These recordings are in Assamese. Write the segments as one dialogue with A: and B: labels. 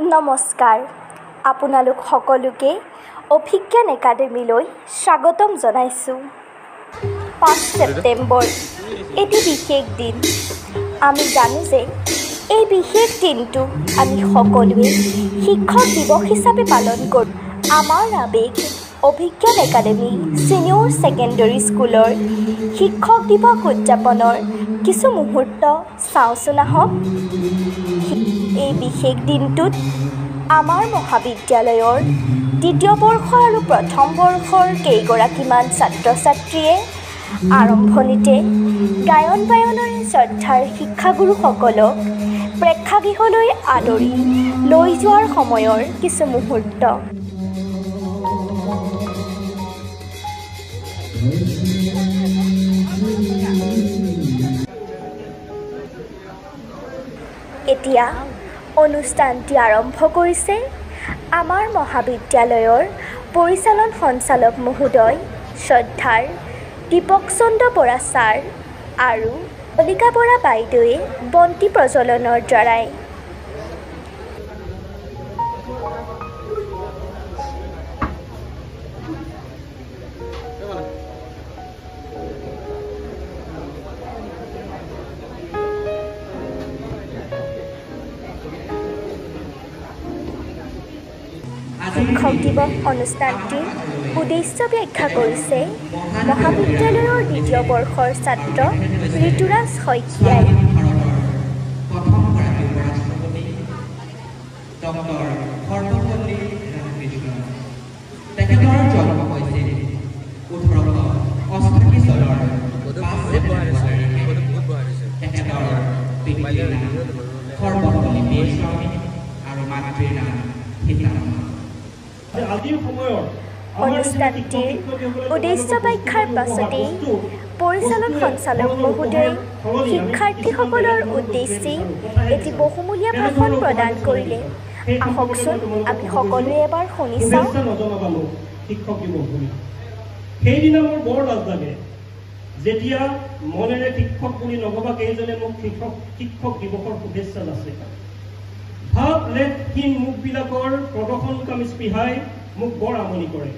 A: নমস্কাৰ আপোনালোক সকলোকে অভিজ্ঞান একাডেমীলৈ স্বাগতম জনাইছোঁ। 5 ছেপ্টেম্বৰ এটি বিশেষ দিন। আমি জানো যে এই বিশেষ দিনটো আমি সকলোৱে শিক্ষক দিৱস হিচাপে পালন কৰোঁ। আমাৰ আৱেগ অভিজ্ঞান একাডেমী ছিনিয়ৰ ছেকেণ্ডেৰী স্কুলৰ শিক্ষক দিৱস উদযাপনৰ কিছু মুহূৰ্ত চাওঁচোন আহক। এই বিশেষ দিনটোত আমাৰ মহাবিদ্যালয়ৰ দ্বিতীয় বৰ্ষ আৰু প্ৰথম বৰ্ষৰ কেইগৰাকীমান ছাত্ৰ ছাত্ৰীয়ে আৰম্ভণিতে গায়ন বায়নেৰে শ্ৰদ্ধাৰ শিক্ষাগুৰুসকলক প্ৰেক্ষাগৃহলৈ আদৰি লৈ যোৱাৰ সময়ৰ কিছু মুহূৰ্ত। এতিয়া অনুষ্ঠানটি আৰম্ভ কৰিছে আমাৰ মহাবিদ্যালয়ৰ পৰিচালন সঞ্চালক মহোদয় শ্ৰদ্ধাৰ দীপক চন্দ্ৰ বৰা ছাৰ আৰু কলিকা বৰা বাইদেৱে বন্তি প্ৰজ্বলনৰ দ্বাৰাই। শিক্ষক দিৱস অনুষ্ঠানটিৰ উদ্দেশ্য ব্যাখ্যা কৰিছে মহাবিদ্যালয়ৰ দ্বিতীয় বৰ্ষৰ ছাত্ৰ ঋতুৰাজ শইকীয়াই। অনুষ্ঠানটিৰ উদ্দেশ্য ব্যাখ্যাৰ পাছতেই পৰিচালন সঞ্চালক মহোদয়ে শিক্ষাৰ্থীসকলৰ উদ্দেশ্যে এটি বহুমূলীয়া ভাষণ প্ৰদান কৰিলে। আহকচোন আমি সকলোৱে এবাৰ শুনি চাওঁ।
B: সেইদিনা মোৰ বৰ লাজ লাগে যেতিয়া মনেৰে শিক্ষক বুলি নভবা কেইজনে মোক শিক্ষক দিৱসৰ শুভেচ্ছা আছে। ভাৱ লেখহীন মুখবিলাকৰ প্ৰদৰ্শনকামী স্পৃহাই মোক বৰ আমনি কৰে।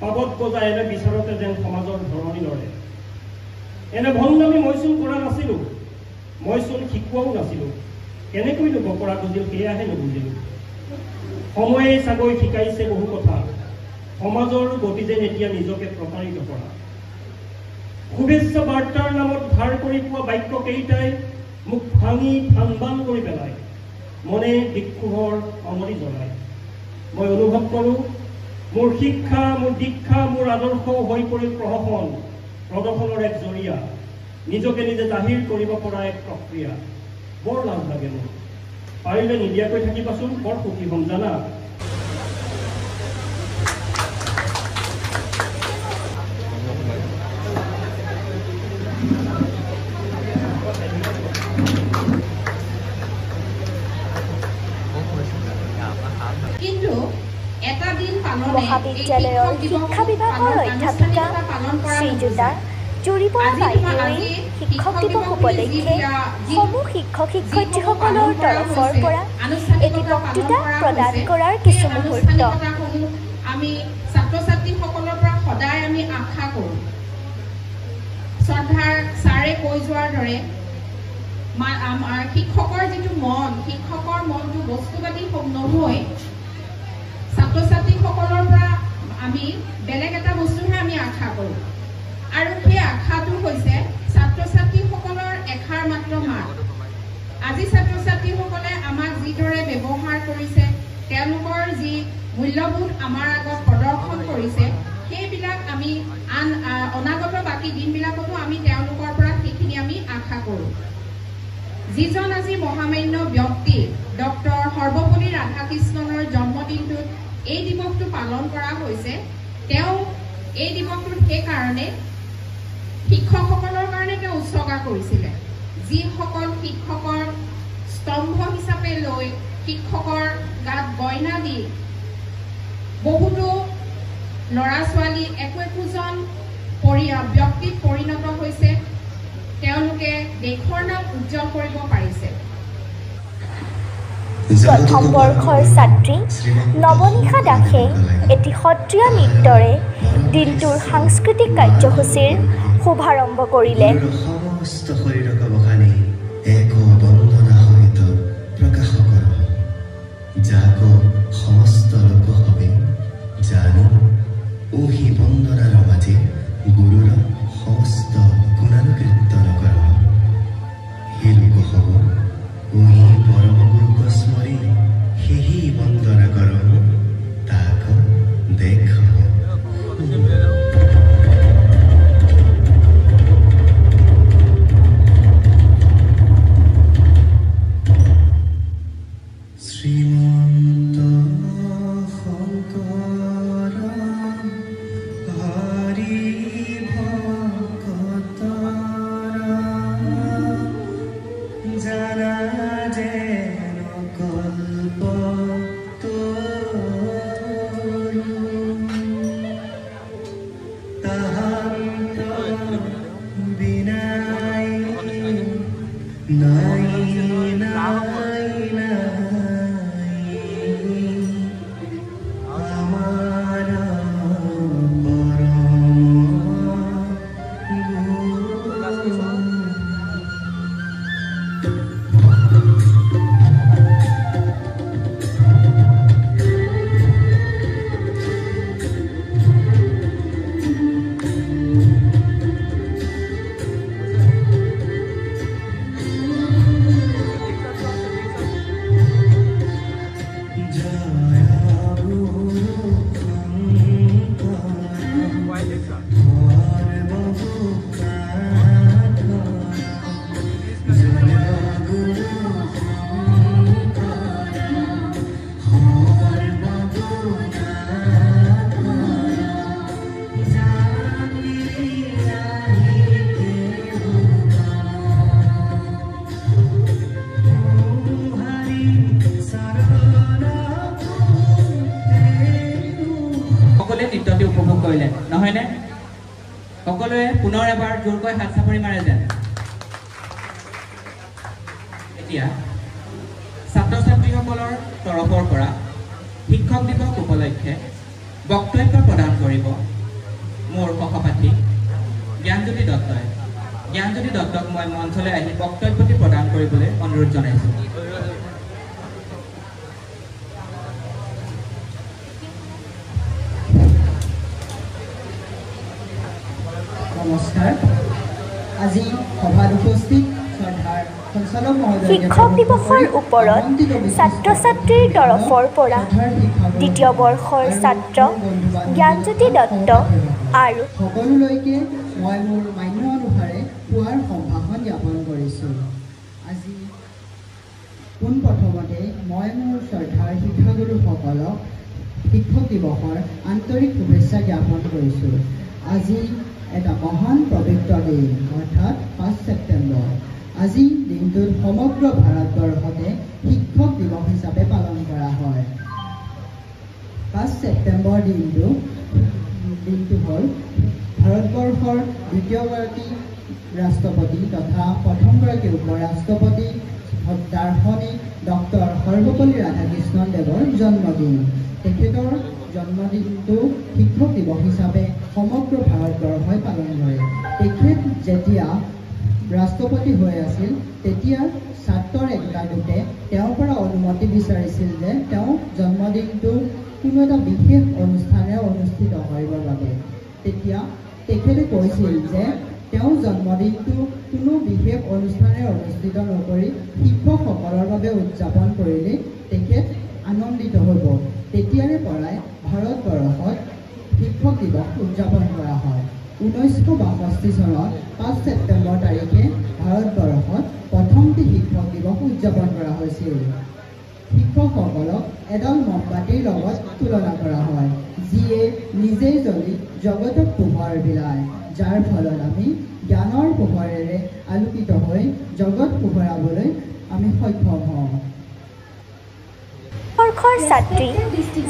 B: পাবত বজাই এনে বিচাৰতে যেন সমাজৰ ধৰণি লৰে। এনে ভণ্ডামি মইচোন কৰা নাছিলোঁ, মইচোন শিকোৱাও নাছিলোঁ। কেনেকৈ ল'ব পৰা বুজিল সেয়াহে নুবুজিলোঁ। সময়ে চাগৈ শিকাইছে বহু কথা, সমাজৰ গতি যেন এতিয়া নিজকে প্ৰতাৰিত কৰা। শুভেচ্ছা বাৰ্তাৰ নামত ধাৰ কৰি পোৱা বাক্য কেইটাই মোক ভাঙি ভান কৰি পেলায়, মনে বিক্ষোভৰ অমলি জ্বলায়। মই অনুভৱ কৰোঁ মোৰ শিক্ষা, মোৰ দীক্ষা, মোৰ আদৰ্শ হৈ পৰি প্ৰদৰ্শনৰ এক জৰিয়া, নিজকে নিজে জাহিৰ কৰিব পৰা এক প্ৰক্ৰিয়া। বৰ লাভ লাগে মোৰ। পাৰিলে নিদিয়াকৈ থাকিবাচোন, বৰ সুখী হ'ম জানা।
A: মহাবিদ্যালয়ৰ শিক্ষা বিভাগৰ অধ্যাপিকা শ্ৰীযুতা জুৰি বৰা বাইদেৱে শিক্ষক দিৱস উপলক্ষে সমূহ শিক্ষক শিক্ষয়িত্ৰীসকলৰ তৰফৰ পৰা এটি বক্তৃতা প্ৰদান কৰাৰ কিছু মুহূৰ্ত।
C: আমি ছাত্ৰ ছাত্ৰীসকলৰ পৰা সদায় আমি আশা কৰোঁ, শ্ৰদ্ধাৰ ছাৰে কৈ যোৱাৰ দৰে আমাৰ শিক্ষকৰ যিটো মন, শিক্ষকৰ মনটো বস্তুবাদী নহৈ ছাত্ৰ ছাত্ৰীসকলৰ পৰা আমি বেলেগ এটা বস্তুহে আমি আশা কৰোঁ। আৰু সেই আশাটো হৈছে ছাত্ৰ ছাত্ৰীসকলৰ এষাৰ মাত্ৰ মাত। আজি ছাত্ৰ ছাত্ৰীসকলে আমাক যিদৰে ব্যৱহাৰ কৰিছে, তেওঁলোকৰ যি মূল্যবোধ আমাৰ আগত প্ৰদৰ্শন কৰিছে, সেইবিলাক আমি অনাগত বাকী দিনবিলাকতো আমি তেওঁলোকৰ পৰা সেইখিনি আমি আশা কৰোঁ। যিজন আজি মহামান্য ব্যক্তি ডক্টৰ সৰ্বপল্লী ৰাধাকৃষ্ণনৰ জন্মদিনটোত এই দিৱসটো পালন কৰা হৈছে, তেওঁ এই দিৱসটোত সেইকাৰণে শিক্ষকসকলৰ কাৰণে তেওঁ উৎসৰ্গা কৰিছিলে। যিসকল শিক্ষকৰ স্তম্ভ হিচাপে লৈ শিক্ষকৰ গাত গইনা দি বহুতো ল'ৰা ছোৱালী একোজন ব্যক্তিত পৰিণত হৈছে, তেওঁলোকে দেশৰ নাম উজ্জ্বল কৰিব পাৰিছে।
A: প্ৰথম বৰ্ষৰ ছাত্ৰী নৱনিশা দাসে এটি সত্ৰীয়া নৃত্যৰে দিনটোৰ সাংস্কৃতিক কাৰ্যসূচীৰ শুভাৰম্ভ কৰিলে।
D: নহয়নে? সকলোৱে পুনৰ এবাৰ জোৰকৈ হাত চাপৰি মাৰে যেন। এতিয়া ছাত্ৰ ছাত্ৰীসকলৰ তৰফৰ পৰা শিক্ষক দিৱস উপলক্ষে বক্তব্য প্ৰদান কৰিব মোৰ সহপাঠী জ্ঞানজ্যোতি দত্তই। জ্ঞানজ্যোতি দত্তক মই মঞ্চলৈ আহি বক্তব্যটি প্ৰদান কৰিবলৈ অনুৰোধ জনাইছোঁ।
E: নমস্কাৰ। আজি সভাত উপস্থিত শ্ৰদ্ধাৰ সঞ্চালক মহোদয়,
A: শিক্ষক দিৱসৰ ওপৰত ছাত্ৰ ছাত্ৰীৰ তৰফৰ পৰা দ্বিতীয় বৰ্ষৰ ছাত্ৰ জ্ঞানজ্যোতি দত্ত আৰু
E: সকলোলৈকে মই মোৰ মান্য অনুসাৰে পুৱাৰ সম্ভাষণ জ্ঞাপন কৰিছোঁ। আজি পোনপ্ৰথমতে মই মোৰ শ্ৰদ্ধাৰ শিক্ষাগুৰুসকলক শিক্ষক দিৱসৰ আন্তৰিক শুভেচ্ছা জ্ঞাপন কৰিছোঁ। আজি এটা মহান পবিত্ৰ দিন, অৰ্থাৎ 5 ছেপ্টেম্বৰ। আজি দিনটোত সমগ্ৰ ভাৰতবৰ্ষতে শিক্ষক দিৱস হিচাপে পালন কৰা হয়। 5 ছেপ্টেম্বৰ দিনটো হ'ল ভাৰতবৰ্ষৰ দ্বিতীয়গৰাকী ৰাষ্ট্ৰপতি তথা প্ৰথমগৰাকী উপৰাষ্ট্ৰপতি দাৰ্শনিক ডক্টৰ সৰ্বপল্লী ৰাধাকৃষ্ণন দেৱৰ জন্মদিন। তেখেতৰ জন্মদিনটো শিক্ষক দিৱস হিচাপে সমগ্ৰ ভাৰতবৰ্ষই পালন কৰে। তেখেত যেতিয়া ৰাষ্ট্ৰপতি হৈ আছিল তেতিয়া ছাত্ৰৰ একতা গোটে তেওঁৰ পৰা অনুমতি বিচাৰিছিল যে তেওঁ জন্মদিনটো কোনো এটা বিশেষ অনুষ্ঠানেৰে অনুষ্ঠিত কৰিবৰ বাবে। তেতিয়া তেখেতে কৈছিল যে তেওঁৰ জন্মদিনটো কোনো বিশেষ অনুষ্ঠানেৰে অনুষ্ঠিত নকৰি শিক্ষকসকলৰ বাবে উদযাপন কৰিলে তেখেত আনন্দিত হ'ব। তেতিয়াৰে পৰাই ভাৰতবৰ্ষত শিক্ষক দিৱস উদযাপন কৰা হয়। 1962 চনত 5 ছেপ্টেম্বৰ তাৰিখে ভাৰতবৰ্ষত প্ৰথমটি শিক্ষক দিৱস উদযাপন কৰা হৈছিল। শিক্ষকসকলক এডাল মমবাতিৰ লগত তুলনা কৰা হয়, যিয়ে নিজেই জ্বলি জগতক পোহৰ বিলায়, যাৰ ফলত আমি জ্ঞানৰ পোহৰেৰে আলোকিত হৈ জগত পোহৰাবলৈ আমি সক্ষম হওঁ।
A: বৰ্ষৰ ছাত্ৰী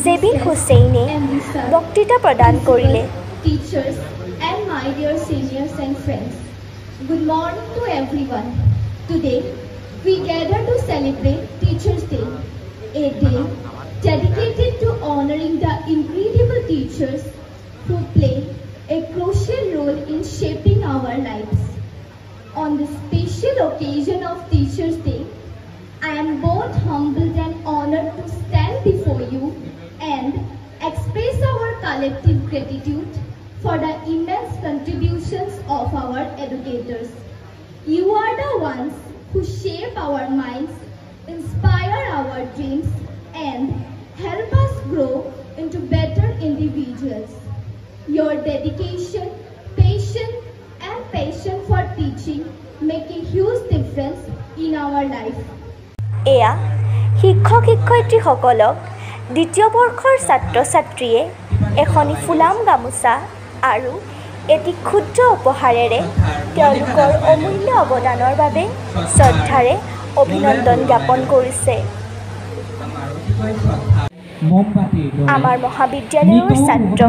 A: জেবিন হুছেইনে বক্তৃতা প্ৰদান কৰিলে।
F: Teachers and my dear seniors and friends, good morning to everyone. Today we gather to celebrate Teachers' Day. a day dedicated to honoring the incredible teachers who play a crucial role in shaping our lives. On the special occasion of Teachers' Day, I am both humbled and honored to stand before you and express our collective gratitude for the immense contributions of our educators. You are the ones who shape our minds, inspire our dreams, and help us grow into better individuals. Your dedication, patience, and passion for teaching make a huge difference in our life.
A: এয়া শিক্ষক শিক্ষয়িত্ৰীসকলক দ্বিতীয় বৰ্ষৰ ছাত্ৰ ছাত্ৰীয়ে এখনি ফুলাম গামোচা আৰু এটি ক্ষুদ্ৰ উপহাৰেৰে তেওঁলোকৰ অমূল্য অৱদানৰ বাবে শ্ৰদ্ধাৰে অভিনন্দন জ্ঞাপন কৰিছে। আমাৰ মহাবিদ্যালয়ৰ ছাত্ৰ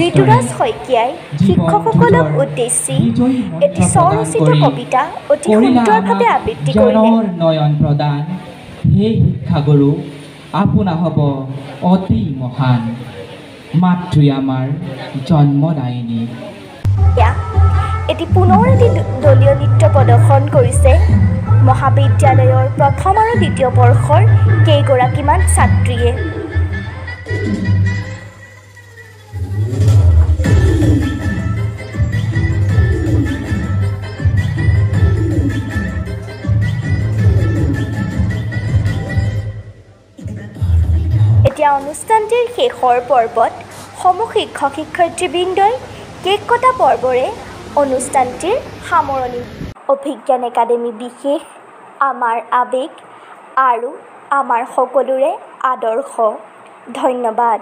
A: ঋতুৰাজ শইকীয়াই শিক্ষকসকলক উদ্দেশ্যি এটি স্বৰচিত কবিতা অতি সুন্দৰভাৱে আবৃত্তি কৰিলে।
D: নয়ন প্ৰদান হে শিক্ষাগুৰু আপোনা হ'ব অতি মহান মাতৃ আমাৰ জন্মদায়িনী।
A: এটি পুনৰ এটি দলীয় নৃত্য প্ৰদৰ্শন কৰিছে মহাবিদ্যালয়ৰ প্ৰথম আৰু দ্বিতীয় বৰ্ষৰ কেইগৰাকীমান ছাত্ৰীয়ে। এতিয়া অনুষ্ঠানটিৰ শেষৰ পৰ্বত সমূহ শিক্ষক শিক্ষয়িত্ৰীবৃন্দই কেক কটা পৰ্বৰে অনুষ্ঠানটিৰ সামৰণি। অভিজ্ঞান একাডেমী বিশেষ আমাৰ আৱেগ আৰু আমাৰ সকলোৰে আদৰ্শ। ধন্যবাদ।